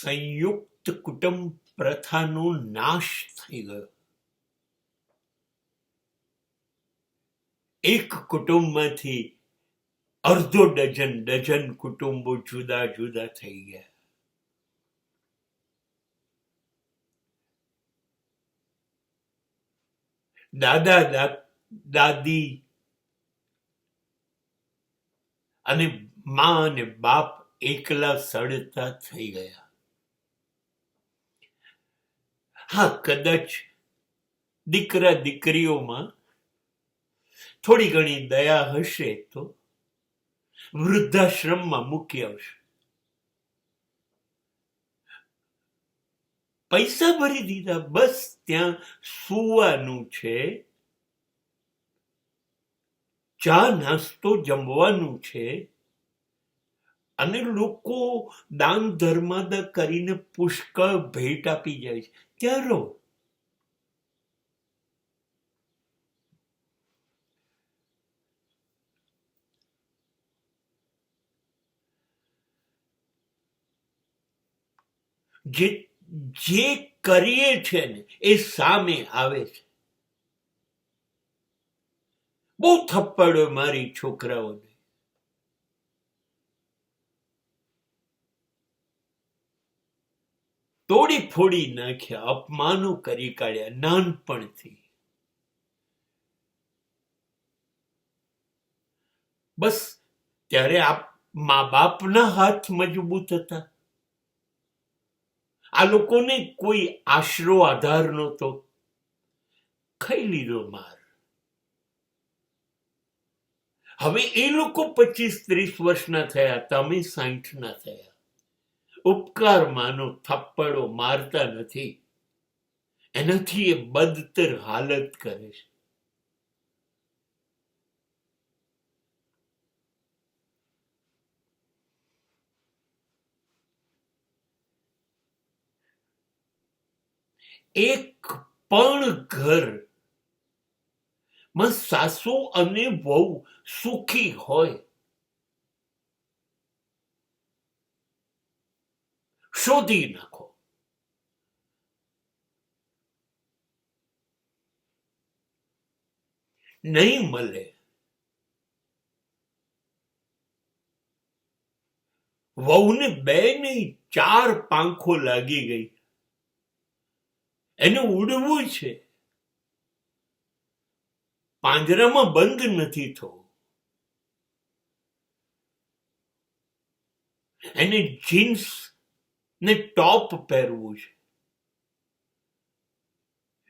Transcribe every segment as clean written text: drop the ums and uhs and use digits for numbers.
સંયુક્ત કુટુંબ પ્રથાનો નાશ થઈ ગયો. એક કુટુંબમાંથી અડધો ડઝન કુટુંબો જુદા જુદા થઈ ગયા. દાદા દાદી અને મા અને બાપ એકલા સડતા થઈ ગયા. હા, કદાચ દીકરા દીકરીઓમાં થોડી ઘણી દયા હશે તો વૃદ્ધાશ્રમમાં મૂકી આવશે. પૈસા ભરી દીધા, બસ ત્યાં સુવાનું છે, ચા નાસ્તો જમવાનું છે, અને લોકો દાન ધર્માદા કરીને પુષ્કળ ભેટ આપી જાય છે. ત્યાં રહો. જે કરીએ છે ને એ સામે આવે છે. બહુ થપ્પડો મારી છોકરાઓને. તોડી ફોડી નાખ્યા, અપમાનો કરી કાઢ્યા નાનપણથી. બસ ત્યારે મા બાપના હાથ મજબૂત હતા. આ લોકોને કોઈ આશરો આધાર નહોતો. ખાઈ લીધો માર. હવે એ લોકો 25-30 વર્ષના થયા, તમે 60 ના થયા. ઉપકાર માનો, થપ્પડો મારતા નથી. એનાથી એ બદતર હાલત કરે છે. એક પણ ઘર માં સાસુ અને વહુ સુખી હોય, શોધી નાખો. નહીં મળે. વહુને 2 નહીં 4 પાંખો લાગી ગઈ. એને ઉડવું છે, પાંજરામાં બંધ નથી થવું. એને જીન્સ ને ટોપ પહેરવું છે.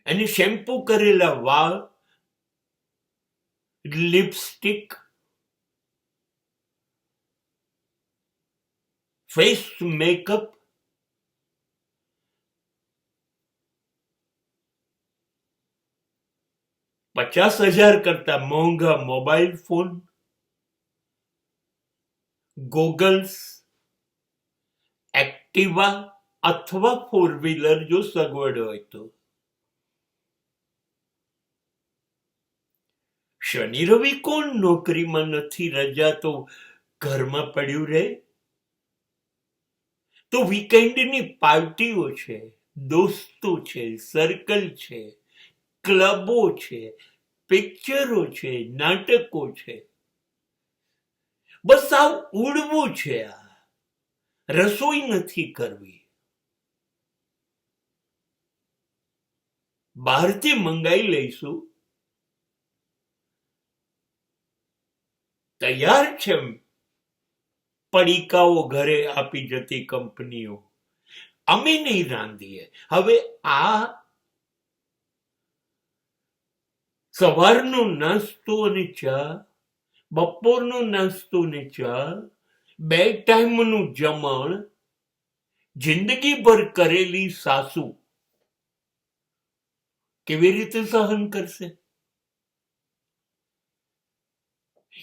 એને શેમ્પુ કરેલા વાળ, લિપસ્ટિક, ફેસ મેકઅપ, $50,000 કરતા મોંઘા મોબાઈલ ફોન, ગોગલ્સ, એક્ટિવા અથવા 4-વ્હીલર જો સગવડ હોય તો. શનિ રવિ કોણ નોકરીમાં નથી, રજા તો ઘરમાં પડ્યું રહે. તો વીકેન્ડની પાર્ટીઓ છે, દોસ્તો છે, સર્કલ છે, ક્લબો છે, પિક્ચરો છે, નાટકો છે. બસ આ ઉડવું છે. આ રસોઈ નથી કરવી. બહારથી મંગાઈ લઈશું, તૈયાર છે પડીકાઓ ઘરે આપી જતી કંપનીઓ. અમે નહીં રાંધીએ. હવે આ સવારનો નાસ્તો અને ચા, બપોરનો નાસ્તો ને ચા, 2 ટાઈમનું જમણ, જિંદગીભર કરેલી સાસુ કેવી રીતે સહન કરશે?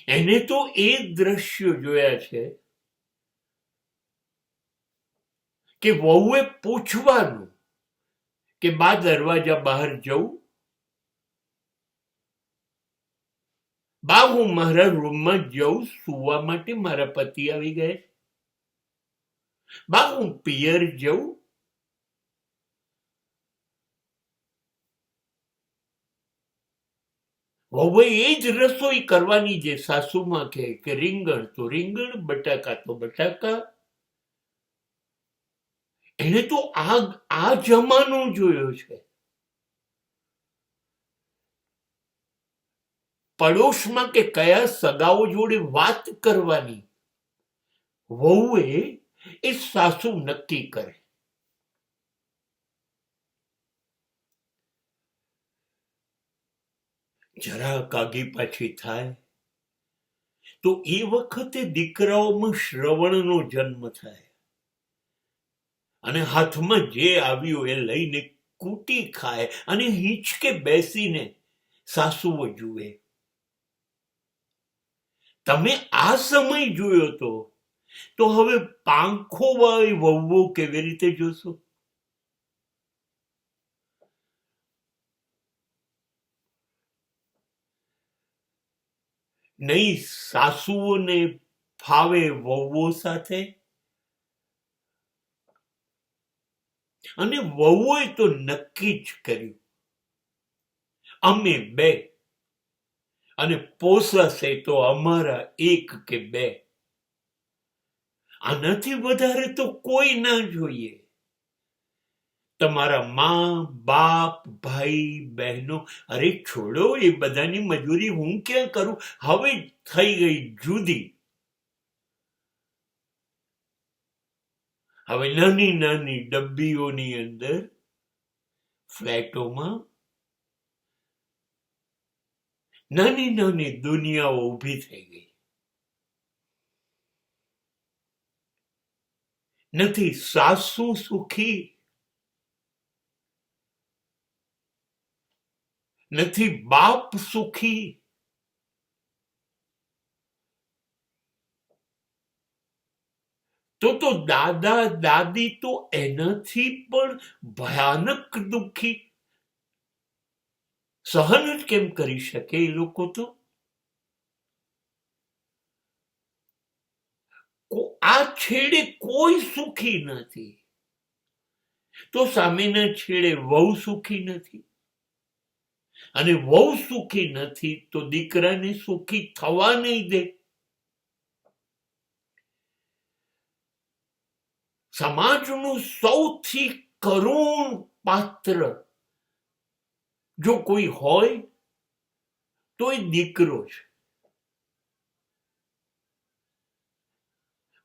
એને તો એ દ્રશ્યો જોયા છે કે વહુએ પૂછવાનું કે બા દરવાજા બહાર જવું? બા હું મારા રૂમમાં જઉં સુવા માટે, મારા પતિ આવી ગયા. બા હું પિયર જઉં? હવે એ જ રસોઈ કરવાની જે સાસુમાં કે રીંગણ તો રીંગણ, બટાકા તો બટાકા. એને તો આ જમાનો જોયો છે. પડોશમાં કે કયા સગાઓ જોડે વાત કરવાની વહુએ એ સાસુ નક્કી કરે. જરા કાગી પાછી થાય તો એ વખતે દીકરાઓમાં શ્રવણનો જન્મ થાય અને હાથમાં જે આવ્યું એ લઈને કૂટી ખાય અને હિંચકે બેસીને સાસુઓ જુએ. તમે આ સમય જોયો તો હવે પાંખો વાળી વહુઓ કેવી રીતે જોશો? નહીં સાસુઓને ફાવે વહુઓ સાથે, અને વહુએ તો નક્કી જ કર્યું અમે બે, અને પોસાશે તો અમારા એક કે બે, આનાથી વધારે તો કોઈ ના જોઈએ. તમારા માં, બાપ, ભાઈ, બહેનો, અરે છોડો એ બધાની મજૂરી હું ક્યાં કરું? હવે થઈ ગઈ જુદી. હવે નાની નાની ડબ્બીઓની અંદર ફ્લેટોમાં નાની નાની દુનિયાઓ ઊભી થઈ ગઈ. નથી સાસુ સુખી, નથી બાપ સુખી, તો દાદા દાદી તો એનાથી પણ ભયાનક દુઃખી. સહન જ કેમ કરી શકે એ લોકો? તો આ છેડે કોઈ સુખી નથી, તો સામેના છેડે વહુ સુખી નથી, અને વહુ સુખી નથી તો દીકરાને સુખી થવા નહીં દે. સમાજનું સૌથી કરુણ પાત્ર જો કોઈ હોય તો એ દીકરો છે.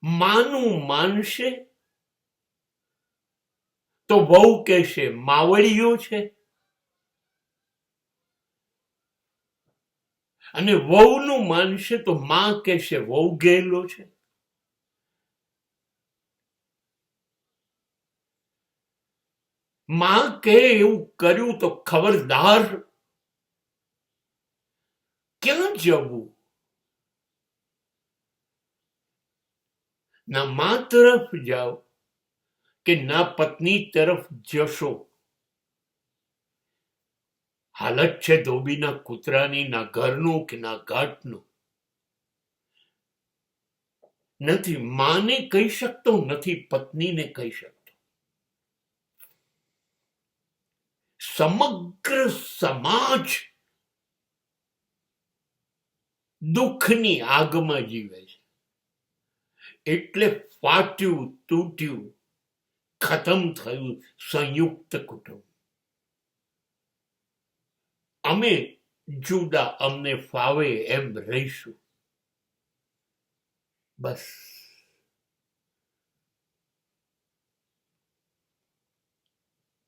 માનું માનશે તો વહુ કહેશે માવડીઓ છે, અને વહુનું માનશે તો માં કહેશે વહુ ગયેલો છે. માં કહે એવું કર્યું તો ખબરદાર, ક્યાં જવું? ના માં તરફ જાઓ કે ના પત્ની તરફ જશો. હાલત છે ધોબીના કૂતરાની, ના ઘરનું કે ના ઘાટનું. નથી માને કહી શકતો, નથી પત્નીને કહી શકતો. સમગ્ર સમાજ દુઃખની આગમાં જીવે છે. એટલે ફાટ્યું, તૂટ્યું, ખતમ થયું સંયુક્ત કુટુંબ. અમે જુદા, અમને ફાવે એમ રહીશું, બસ.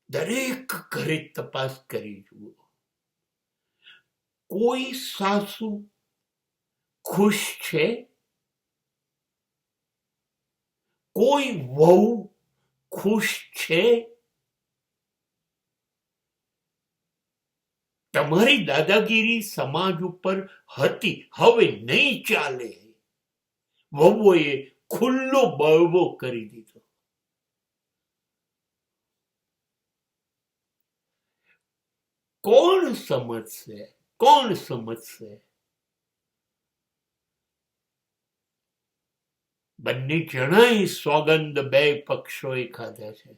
દરેક ઘરે તપાસ કરી જુઓ, કોઈ સાસુ ખુશ છે? કોઈ વહુ ખુશ છે? તમારી દાદાગીરી સમાજ ઉપર હતી, હવે નહીં ચાલે. વહુએ ખુલ્લો બળવો કરી દીધો. કોણ સમજશે? કોણ સમજશે? બંને જણાય સોગંદ બે પક્ષોએ ખાધા છે.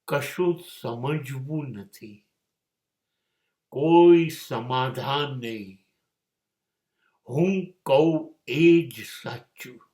કશું સમજવું નથી, કોઈ સમાધાન નહીં. હું કહું એ જ સાચું.